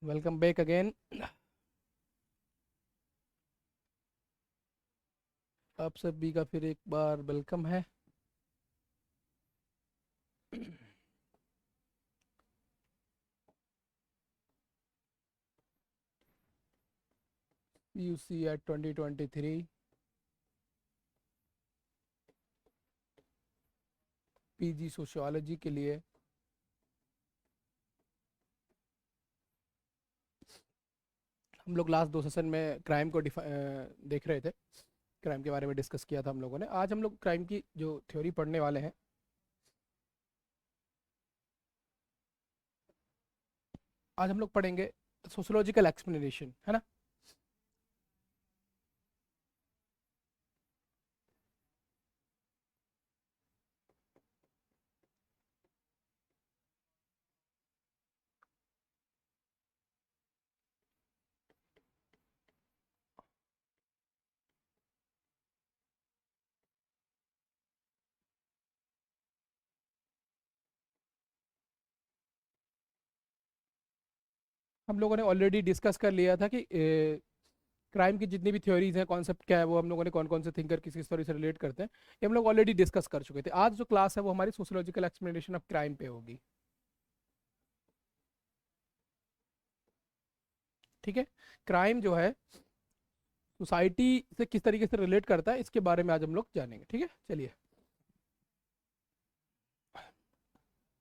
Welcome back again. आप सभी का फिर एक बार वेलकम है। यूसी एट 2023 पीजी सोशियोलॉजी के लिए हम लोग लास्ट दो सेशन में क्राइम को देख रहे थे। क्राइम के बारे में डिस्कस किया था हम लोगों ने। आज हम लोग क्राइम की जो थ्योरी पढ़ने वाले हैं, आज हम लोग पढ़ेंगे सोशियोलॉजिकल एक्सप्लेनेशन, है ना। हम लोगों ने ऑलरेडी डिस्कस कर लिया था कि क्राइम की जितनी भी थ्योरीज हैं, कॉन्सेप्ट क्या है, वो हम लोगों ने कौन कौन से थिंकर किस किस थ्योरी से रिलेट करते हैं, ये हम लोग ऑलरेडी डिस्कस कर चुके थे। आज जो क्लास है वो हमारी सोशियोलॉजिकल एक्सप्लेनेशन ऑफ क्राइम पे होगी। ठीक है। क्राइम जो है सोसाइटी से किस तरीके से रिलेट करता है, इसके बारे में आज हम लोग जानेंगे। ठीक है, चलिए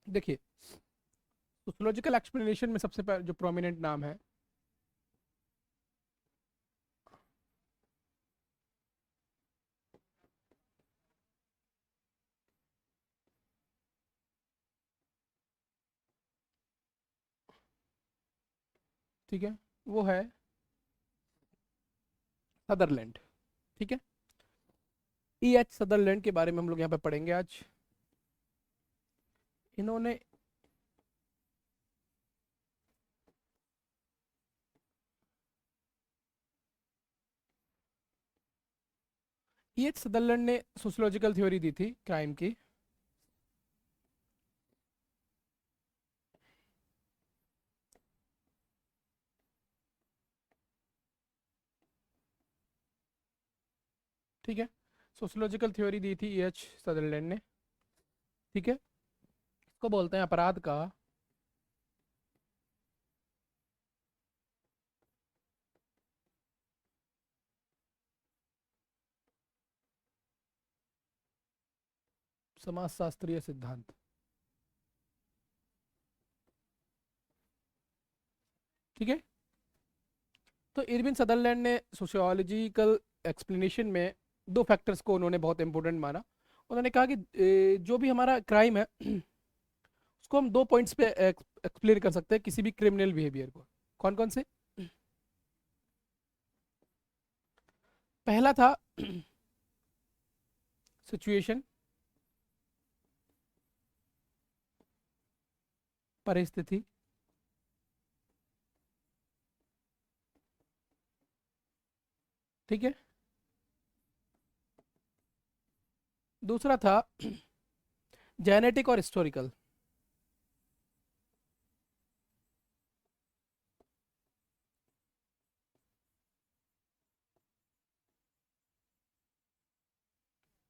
देखिए। सोशियोलॉजिकल एक्सप्लेनेशन में सबसे जो प्रोमिनेंट नाम है, ठीक है, वो है सदरलैंड। ठीक है। ई एच सदरलैंड के बारे में हम लोग यहाँ पे पढ़ेंगे आज। इन्होंने ई एच सदरलैंड ने सोशियोलॉजिकल थ्योरी दी थी क्राइम की। ठीक है, सोशियोलॉजिकल थ्योरी दी थी ई एच सदरलैंड ने। ठीक है, इसको बोलते हैं अपराध का समाजशास्त्रीय सिद्धांत। ठीक है। तो इरविन सदरलैंड ने सोशियोलॉजिकल एक्सप्लेनेशन में दो फैक्टर्स को उन्होंने बहुत इंपॉर्टेंट माना। उन्होंने कहा कि जो भी हमारा क्राइम है उसको हम दो पॉइंट्स पे एक्सप्लेन कर सकते हैं, किसी भी क्रिमिनल बिहेवियर को। कौन कौन से? पहला था सिचुएशन, परिस्थिति। ठीक है। दूसरा था जेनेटिक और हिस्टोरिकल।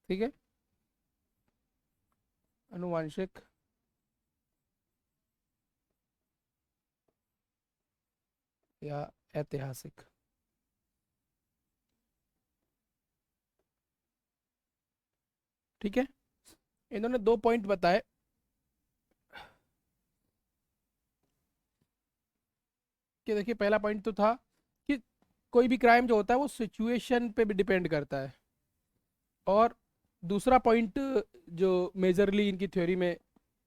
ठीक है, अनुवांशिक या ऐतिहासिक। ठीक है, इन्होंने दो पॉइंट बताए कि देखिए, पहला पॉइंट तो था कि कोई भी क्राइम जो होता है वो सिचुएशन पे भी डिपेंड करता है। और दूसरा पॉइंट जो मेजरली इनकी थ्योरी में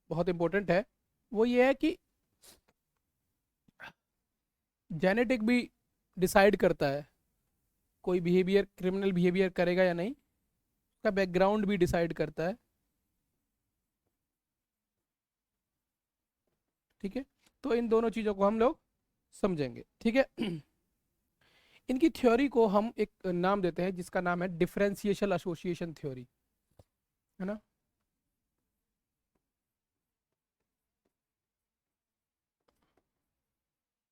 बहुत इंपॉर्टेंट है, वो ये है कि जेनेटिक भी डिसाइड करता है कोई बिहेवियर, क्रिमिनल बिहेवियर करेगा या नहीं। उसका बैकग्राउंड भी डिसाइड करता है। ठीक है, तो इन दोनों चीज़ों को हम लोग समझेंगे। ठीक है। इनकी थ्योरी को हम एक नाम देते हैं जिसका नाम है डिफरेंशियल एसोसिएशन थ्योरी, है ना।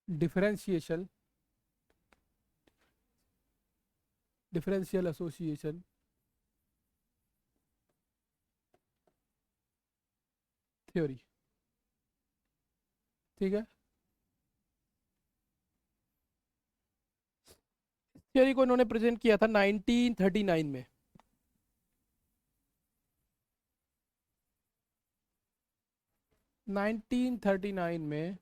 Differentiation differential association theory. ठीक है, थ्योरी को इन्होंने प्रेजेंट किया था 1939 में। 1939 में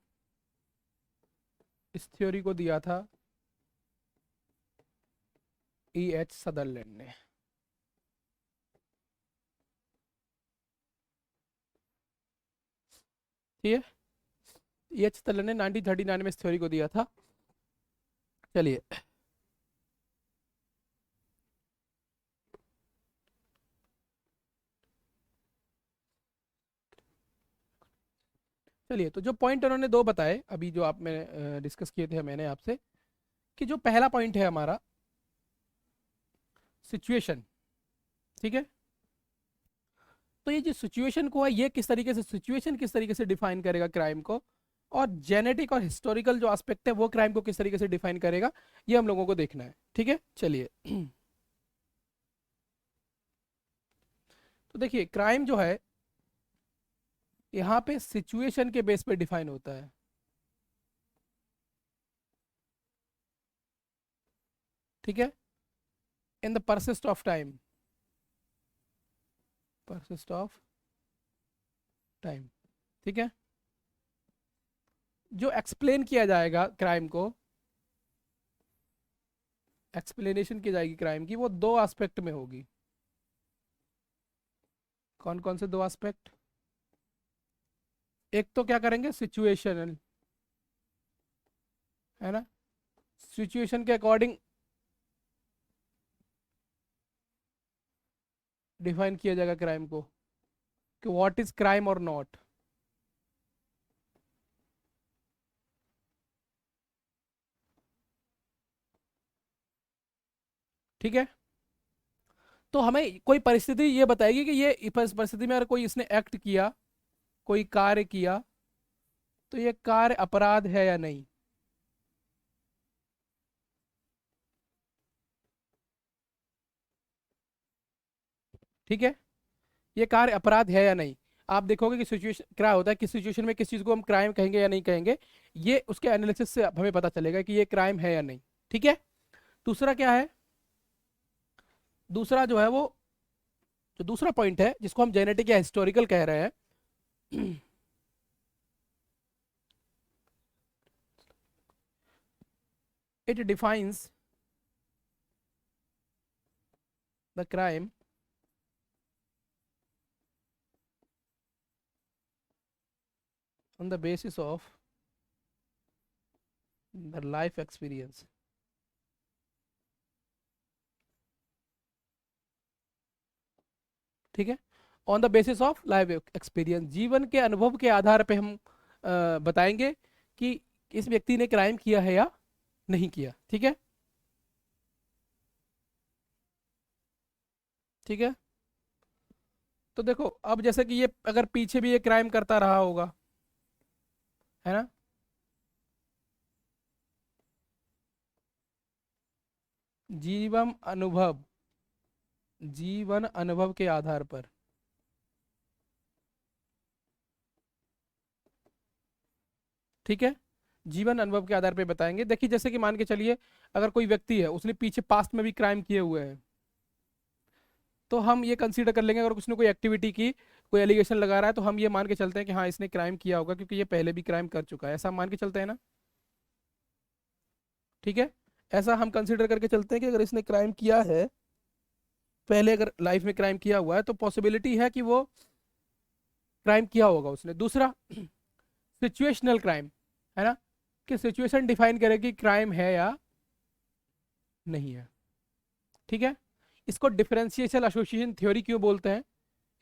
इस थ्योरी को दिया था E.H. सदरलैंड ने। ठीक है, E.H. सदरलैंड ने 1939 में इस थ्योरी को दिया था। चलिए, चलिए तो जो पॉइंट उन्होंने दो बताए अभी, जो आप में डिस्कस किए थे मैंने आपसे, कि जो पहला पॉइंट है हमारा सिचुएशन। ठीक है, तो ये जो सिचुएशन को है, ये किस तरीके से, सिचुएशन किस तरीके से डिफाइन करेगा क्राइम को, और जेनेटिक और हिस्टोरिकल जो एस्पेक्ट है वो क्राइम को किस तरीके से डिफाइन करेगा, ये हम लोगों को देखना है। ठीक है, चलिए तो देखिए, क्राइम जो है यहाँ पे सिचुएशन के बेस पे डिफाइन होता है। ठीक है, in the persist of time, persist of time. ठीक है, जो एक्सप्लेन किया जाएगा क्राइम को, एक्सप्लेनेशन की जाएगी क्राइम की, वो दो एस्पेक्ट में होगी। कौन कौन से दो एस्पेक्ट? एक तो क्या करेंगे, सिचुएशनल, है ना, सिचुएशन के अकॉर्डिंग डिफाइन किया जाएगा क्राइम को, कि व्हाट इज क्राइम और नॉट। ठीक है, तो हमें कोई परिस्थिति ये बताएगी कि ये इस परिस्थिति में अगर कोई इसने एक्ट किया, कोई कार्य किया, तो ये कार्य अपराध है या नहीं। ठीक है, ये कार्य अपराध है या नहीं। आप देखोगे कि सिचुएशन क्या होता है, किस सिचुएशन में किस चीज को हम क्राइम कहेंगे या नहीं कहेंगे, ये उसके एनालिसिस से हमें पता चलेगा कि ये क्राइम है या नहीं। ठीक है, दूसरा क्या है, दूसरा जो है वो, जो दूसरा पॉइंट है जिसको हम जेनेटिक या हिस्टोरिकल कह रहे हैं, it defines the crime on the basis of the life experience। ठीक है, on the basis of life experience, जीवन के अनुभव के आधार पे हम बताएंगे कि इस व्यक्ति ने क्राइम किया है या नहीं किया। ठीक है, ठीक है, तो देखो अब जैसे कि ये अगर पीछे भी ये क्राइम करता रहा होगा, है ना, जीवन अनुभव, जीवन अनुभव के आधार पर। ठीक है, जीवन अनुभव के आधार पे बताएंगे। देखिए जैसे कि मान के चलिए, अगर कोई व्यक्ति है उसने पीछे पास्ट में भी क्राइम किए हुए हैं, तो हम ये कंसीडर कर लेंगे, अगर उसने कोई एक्टिविटी की, कोई एलिगेशन लगा रहा है, तो हम ये मान के चलते हैं कि हाँ इसने क्राइम किया होगा, क्योंकि ये पहले भी क्राइम कर चुका है, ऐसा मान के चलते हैं ना। ठीक है, ऐसा हम कंसीडर करके चलते हैं कि अगर इसने क्राइम किया है पहले, अगर लाइफ में क्राइम किया हुआ है, तो पॉसिबिलिटी है कि वो क्राइम किया होगा उसने। दूसरा, सिचुएशनल क्राइम, है ना, कि सिचुएशन डिफाइन करे कि क्राइम है या नहीं है। ठीक है, इसको डिफरेंशिएशन एसोसिएशन थ्योरी क्यों बोलते हैं,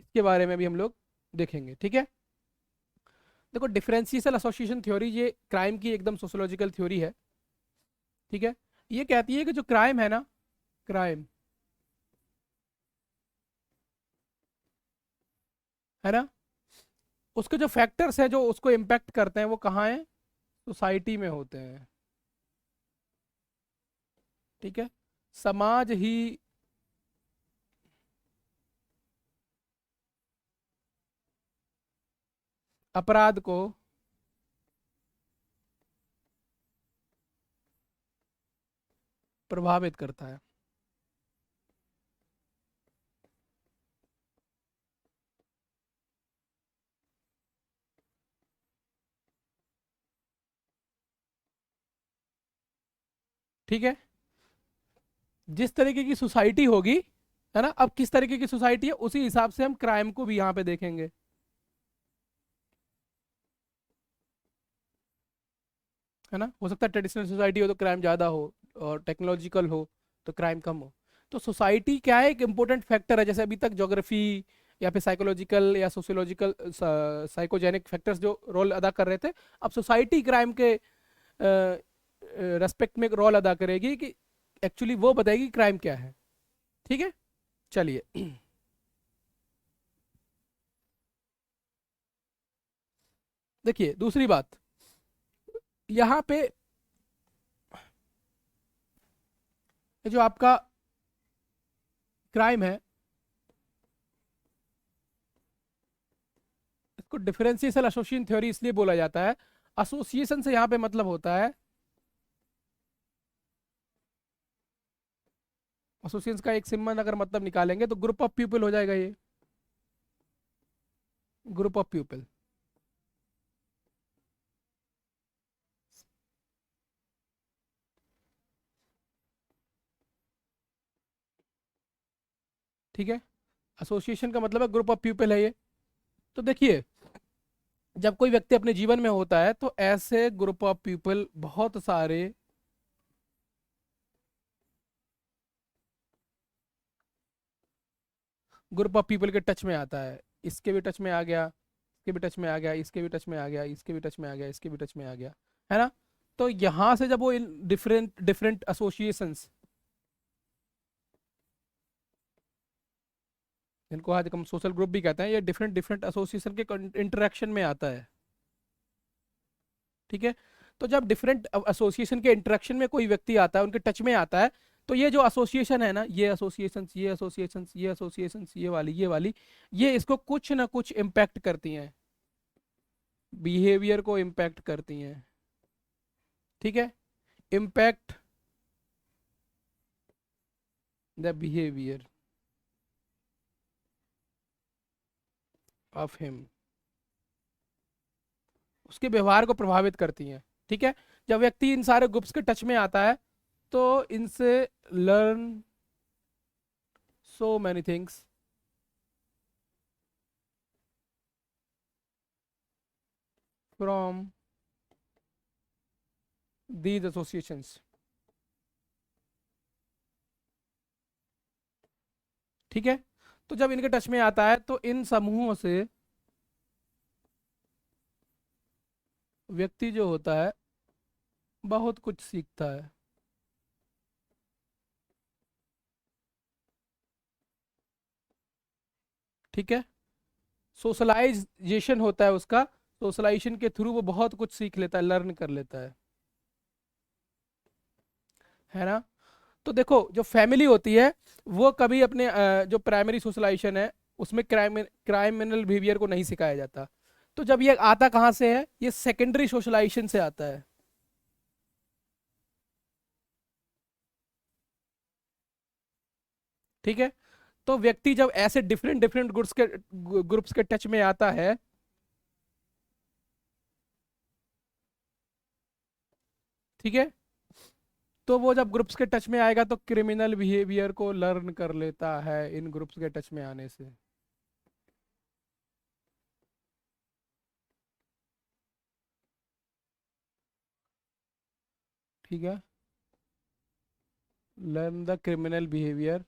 इसके बारे में भी हम लोग देखेंगे। ठीक है, देखो डिफरेंशियल एसोसिएशन थ्योरी ये क्राइम की एकदम सोशियोलॉजिकल थ्योरी है। ठीक है, ये कहती है कि जो क्राइम है ना, क्राइम, है ना, उसके जो फैक्टर्स हैं जो उसको इम्पैक्ट करते हैं वो कहाँ हैं, सोसाइटी में होते हैं। ठीक है, समाज ही अपराध को प्रभावित करता है। ठीक है, जिस तरीके की सोसाइटी होगी, है ना, अब किस तरीके की सोसाइटी है उसी हिसाब से हम क्राइम को भी यहाँ पे देखेंगे। है ना, हो सकता है ट्रेडिशनल सोसाइटी हो तो क्राइम ज़्यादा हो, और टेक्नोलॉजिकल हो तो क्राइम कम हो। तो सोसाइटी क्या है, एक इम्पोर्टेंट फैक्टर है। जैसे अभी तक ज्योग्राफी या फिर साइकोलॉजिकल या सोशियोलॉजिकल साइकोजेनिक फैक्टर्स जो रोल अदा कर रहे थे, अब सोसाइटी क्राइम के रेस्पेक्ट में एक रोल अदा करेगी कि एक्चुअली वो बताएगी क्राइम क्या है। ठीक है, चलिए। देखिए दूसरी बात, यहाँ पे ये जो आपका क्राइम है, इसको डिफरेंशियल एसोसिएशन थ्योरी इसलिए बोला जाता है। एसोसिएशन से यहाँ पे मतलब होता है, एसोसिएशन का एक सिम्बल अगर मतलब निकालेंगे तो ग्रुप ऑफ पीपल हो जाएगा ये, ग्रुप ऑफ पीपल। ठीक है, एसोसिएशन का मतलब है ग्रुप ऑफ पीपल है ये। तो देखिए, जब कोई व्यक्ति अपने जीवन में होता है तो ऐसे ग्रुप ऑफ पीपल बहुत सारे ग्रुप ऑफ पीपल के टच में आता है। इसके भी टच में आ गया, इसके भी टच में आ गया, इसके भी टच में आ गया, इसके भी टच में आ गया, इसके भी टच में आ गया, है ना। तो यहां से जब वो इन डिफरेंट डिफरेंट एसोसिएशंस, जिनको आज हम सोशल ग्रुप भी कहते हैं, ये डिफरेंट डिफरेंट एसोसिएशन के इंटरेक्शन में आता है। ठीक है, तो जब डिफरेंट एसोसिएशन के इंटरेक्शन में कोई व्यक्ति आता है, उनके टच में आता है, तो ये जो एसोसिएशन है ना, ये एसोसिएशंस, ये एसोसिएशंस, ये एसोसिएशंस, ये वाली ये इसको कुछ ना कुछ इम्पैक्ट करती हैं, बिहेवियर को इम्पैक्ट करती हैं। ठीक है, impact the behaviour of him, उसके व्यवहार को प्रभावित करती हैं। ठीक है, जब व्यक्ति इन सारे ग्रुप्स के टच में आता है तो इनसे learn so many things from these associations. ठीक है, तो जब इनके टच में आता है तो इन समूहों से व्यक्ति जो होता है बहुत कुछ सीखता है। ठीक है, सोशलाइजेशन होता है उसका, सोशलाइजेशन के थ्रू वो बहुत कुछ सीख लेता है, लर्न कर लेता है ना। तो देखो, जो फैमिली होती है वो कभी अपने जो प्राइमरी सोशलाइजेशन है उसमें क्राइमिनल बिहेवियर को नहीं सिखाया जाता। तो जब ये आता कहाँ से है, ये सेकेंडरी सोशलाइजेशन से आता है। ठीक है, तो व्यक्ति जब ऐसे डिफरेंट डिफरेंट ग्रुप्स के टच में आता है, ठीक है, तो वो जब ग्रुप्स के टच में आएगा तो क्रिमिनल बिहेवियर को लर्न कर लेता है इन ग्रुप्स के टच में आने से। ठीक है, लर्न द क्रिमिनल बिहेवियर।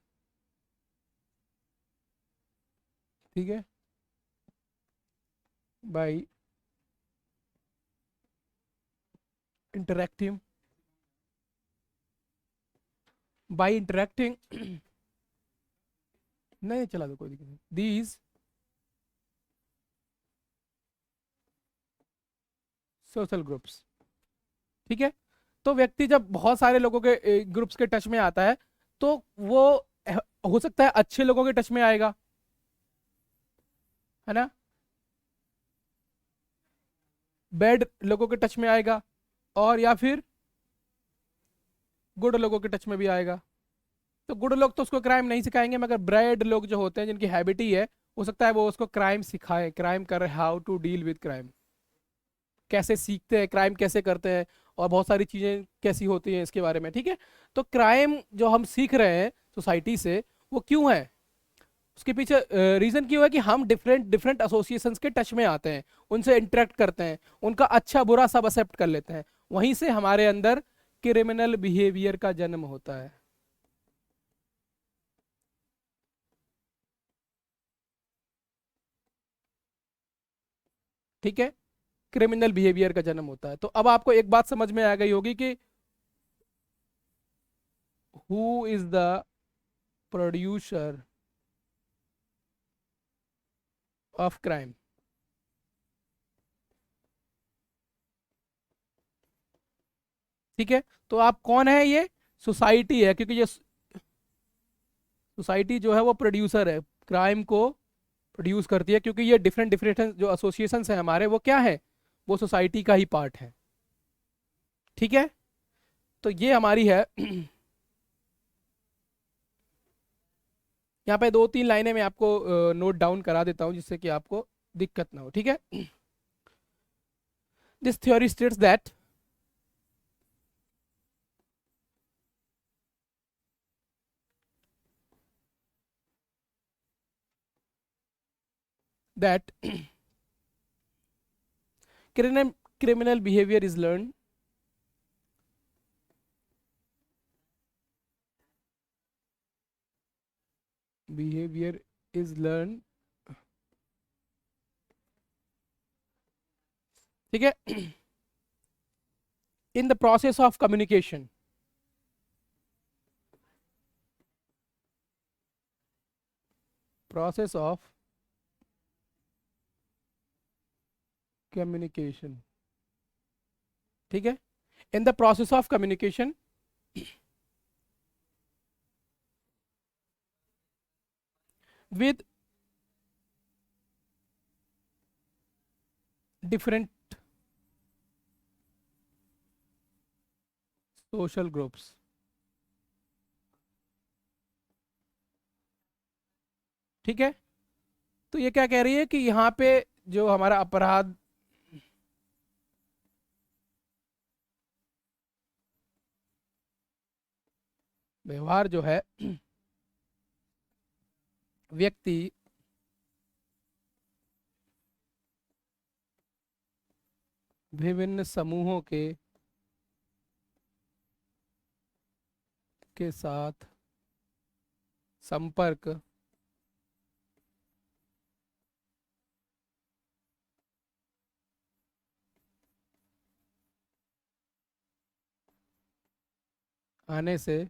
ठीक है, बाय इंटरेक्टिंग, बाय इंटरेक्टिंग नहीं चला दो, कोई दिक्कत नहीं, दीज सोशल ग्रुप्स। ठीक है। तो व्यक्ति जब बहुत सारे लोगों के ग्रुप्स के टच में आता है, तो वो हो सकता है अच्छे लोगों के टच में आएगा, है ना, बैड लोगों के टच में आएगा, और या फिर गुड लोगों के टच में भी आएगा। तो गुड लोग तो उसको क्राइम नहीं सिखाएंगे, मगर ब्राइड लोग जो होते हैं जिनकी हैबिट ही है, हो सकता है वो उसको क्राइम सिखाए, क्राइम कर, how to deal with crime, कैसे सीखते हैं, क्राइम कैसे करते हैं, और बहुत सारी चीज़ें कैसी होती हैं इसके बारे में। ठीक है। तो क्राइम जो हम सीख रहे हैं सोसाइटी से, वो क्यों है, उसके पीछे रीज़न क्यों है कि हम डिफरेंट डिफरेंट एसोसिएशंस के टच में आते हैं, उनसे इंटरेक्ट करते हैं, उनका अच्छा बुरा सब एक्सेप्ट कर लेते हैं, वहीं से हमारे अंदर क्रिमिनल बिहेवियर का जन्म होता है। ठीक है, क्रिमिनल बिहेवियर का जन्म होता है। तो अब आपको एक बात समझ में आ गई होगी कि who is the producer of crime. ठीक है। तो आप कौन है, ये सोसाइटी है, क्योंकि ये सोसाइटी जो है वो प्रोड्यूसर है, क्राइम को प्रोड्यूस करती है, क्योंकि ये डिफरेंट डिफरेंट जो एसोसिएशन है हमारे, वो क्या है, वो सोसाइटी का ही पार्ट है। ठीक है। तो ये हमारी है यहाँ पे दो तीन लाइनें मैं आपको नोट डाउन करा देता हूँ, जिससे कि आपको दिक्कत ना हो। ठीक है। This theory states that criminal behavior is learned, behavior is learned। ठीक है। in the process of communication, process of communication। ठीक है। in the process of communication with different social groups। ठीक है। तो ये क्या कह रही है कि यहाँ पे जो हमारा अपराध, व्यवहार जो है, व्यक्ति विभिन्न समूहों के साथ संपर्क आने से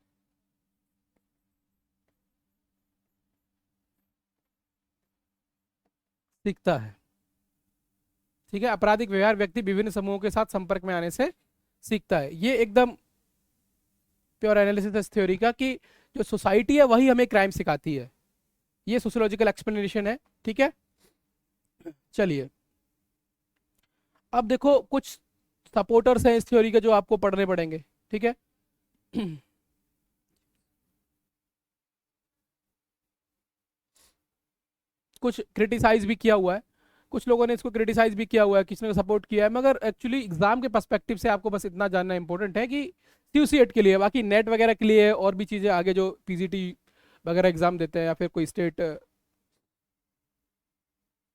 सीखता है। ठीक है। आपराधिक व्यवहार व्यक्ति विभिन्न समूहों के साथ संपर्क में आने से सीखता है, ये एकदम प्योर एनालिसिस इस थ्योरी का, कि जो सोसाइटी है वही हमें क्राइम सिखाती है। ये सोशियोलॉजिकल एक्सप्लेनेशन है। ठीक है। चलिए, अब देखो कुछ सपोर्टर्स हैं इस थ्योरी के जो आपको पढ़ने पड़ेंगे। ठीक है। कुछ क्रिटिसाइज भी किया हुआ है, कुछ लोगों ने इसको क्रिटिसाइज भी किया हुआ है, किसी ने सपोर्ट किया है, मगर एक्चुअली एग्जाम के पर्सपेक्टिव से आपको बस इतना जानना इंपॉर्टेंट है कि सीयूसीएट के लिए, बाकी नेट वगैरह के लिए और भी चीज़ें आगे जो पीजीटी वगैरह एग्जाम देते हैं, या फिर कोई स्टेट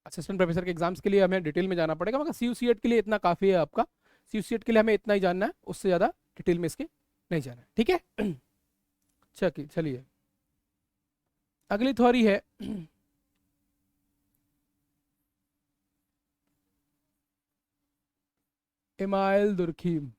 असिस्टेंट प्रोफेसर के एग्जाम्स के लिए हमें डिटेल में जाना पड़ेगा, मगर सीयूसीएट के लिए इतना काफ़ी है आपका। सीयूसीएट के लिए हमें इतना ही जानना है, उससे ज़्यादा डिटेल में इसके नहीं जाना है। ठीक है। चलिए, अगली थ्योरी है इमाइल दुर्खीम।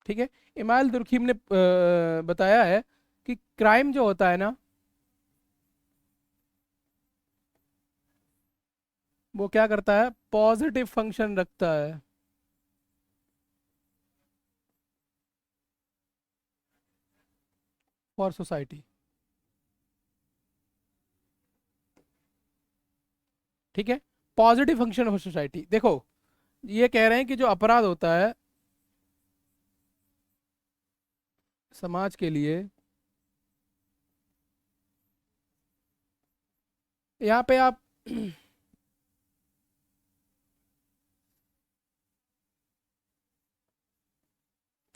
ठीक है। इमाल दुर्खीम ने बताया है कि क्राइम जो होता है ना, वो क्या करता है, पॉजिटिव फंक्शन रखता है। फॉर सोसाइटी, ठीक है। पॉजिटिव फंक्शन ऑफ सोसाइटी, देखो ये कह रहे हैं कि जो अपराध होता है समाज के लिए, यहाँ पे आप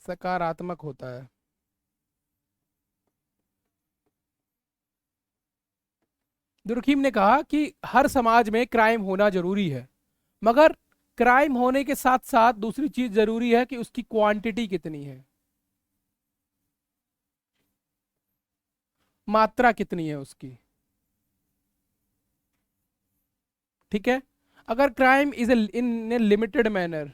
सकारात्मक होता है। दुर्खीम ने कहा कि हर समाज में क्राइम होना जरूरी है, मगर क्राइम होने के साथ साथ दूसरी चीज जरूरी है कि उसकी क्वांटिटी कितनी है, मात्रा कितनी है उसकी, ठीक है। अगर crime is in a limited manner,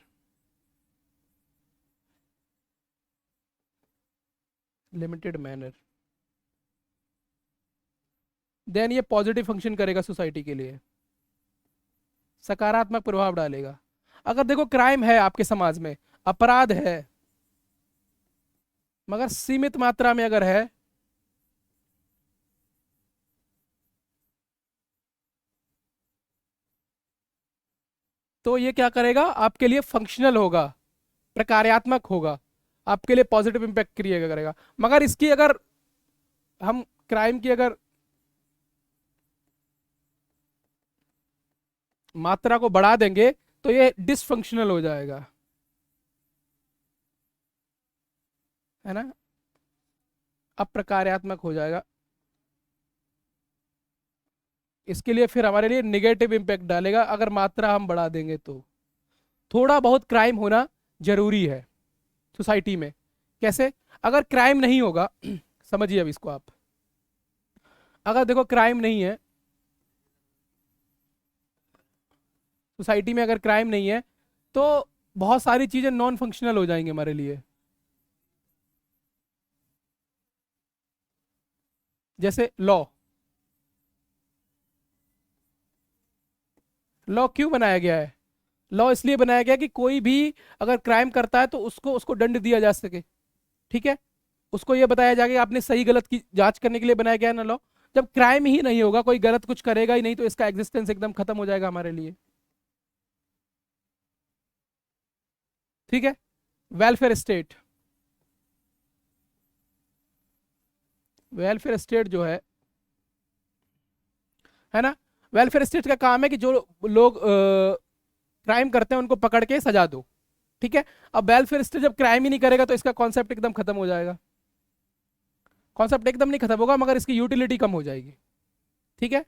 limited manner, then ये पॉजिटिव फंक्शन करेगा सोसाइटी के लिए, सकारात्मक प्रभाव डालेगा। अगर देखो क्राइम है आपके समाज में, अपराध है, मगर सीमित मात्रा में अगर है, तो ये क्या करेगा, आपके लिए फंक्शनल होगा, प्रकार्यात्मक होगा, आपके लिए पॉजिटिव इंपैक्ट क्रिएट करेगा। मगर इसकी अगर हम क्राइम की अगर मात्रा को बढ़ा देंगे तो ये डिसफंक्शनल हो जाएगा, है ना, अप्रकार्यात्मक हो जाएगा। इसके लिए फिर हमारे लिए निगेटिव इम्पैक्ट डालेगा अगर मात्रा हम बढ़ा देंगे तो। थोड़ा बहुत क्राइम होना जरूरी है सोसाइटी में। कैसे, अगर क्राइम नहीं होगा समझिए अब इसको आप, अगर देखो क्राइम नहीं है सोसाइटी में, अगर क्राइम नहीं है तो बहुत सारी चीजें नॉन फंक्शनल हो जाएंगी हमारे लिए। जैसे लॉ, लॉ क्यों बनाया गया है, लॉ इसलिए बनाया गया कि कोई भी अगर क्राइम करता है तो उसको उसको दंड दिया जा सके, ठीक है। उसको ये बताया जाएगा कि आपने सही गलत की जांच करने के लिए बनाया गया है ना लॉ। जब क्राइम ही नहीं होगा, कोई गलत कुछ करेगा ही नहीं, तो इसका एग्जिस्टेंस एकदम खत्म हो जाएगा हमारे लिए, ठीक है। वेलफेयर स्टेट, वेलफेयर स्टेट जो है ना, वेलफेयर स्टेट का काम है कि जो लोग क्राइम करते हैं उनको पकड़ के सजा दो, ठीक है। अब वेलफेयर स्टेट जब क्राइम ही नहीं करेगा तो इसका कॉन्सेप्ट एकदम खत्म हो जाएगा, कॉन्सेप्ट एकदम नहीं खत्म होगा मगर इसकी यूटिलिटी कम हो जाएगी, ठीक है।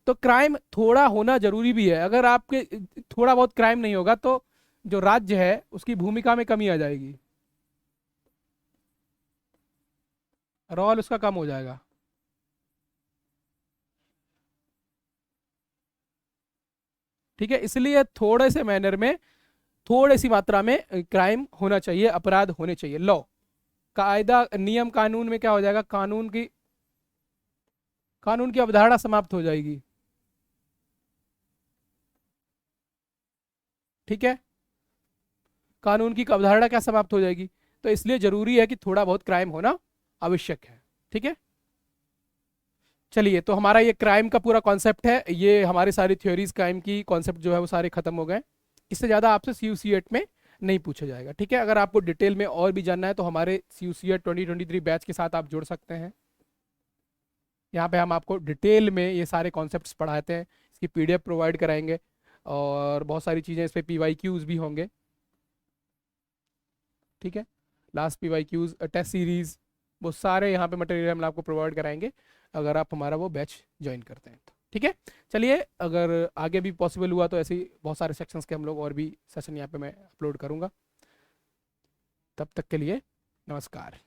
तो क्राइम थोड़ा होना जरूरी भी है, अगर आपके थोड़ा बहुत क्राइम नहीं होगा तो जो राज्य है उसकी भूमिका में कमी आ जाएगी, रोल उसका कम हो जाएगा, ठीक है। इसलिए थोड़े से मैनर में, थोड़ी सी मात्रा में क्राइम होना चाहिए, अपराध होने चाहिए। लॉ, कायदा, नियम कानून में क्या हो जाएगा, कानून की अवधारणा समाप्त हो जाएगी, ठीक है। कानून की अवधारणा क्या समाप्त हो जाएगी, तो इसलिए जरूरी है कि थोड़ा बहुत क्राइम होना आवश्यक है, ठीक है। चलिए, तो हमारा ये क्राइम का पूरा कॉन्सेप्ट है, ये हमारी सारी थ्योरीज क्राइम की कॉन्सेप्ट जो है वो सारे खत्म हो गए। इससे ज़्यादा आपसे CUCET में नहीं पूछा जाएगा, ठीक है। अगर आपको डिटेल में और भी जानना है तो हमारे CUCET 2023 बैच के साथ आप जुड़ सकते हैं। यहाँ पे हम आपको डिटेल में ये सारे कॉन्सेप्ट्स पढ़ाते हैं, इसकी PDF प्रोवाइड कराएंगे और बहुत सारी चीज़ें इस पर PYQs भी होंगे, ठीक है। लास्ट PYQs, टेस्ट सीरीज, वो सारे यहाँ पे मटेरियल हम आपको प्रोवाइड कराएंगे अगर आप हमारा वो बैच ज्वाइन करते हैं तो, ठीक है। चलिए, अगर आगे भी पॉसिबल हुआ तो ऐसे ही बहुत सारे सेक्शंस के हम लोग और भी सेशन यहाँ पे मैं अपलोड करूँगा। तब तक के लिए नमस्कार।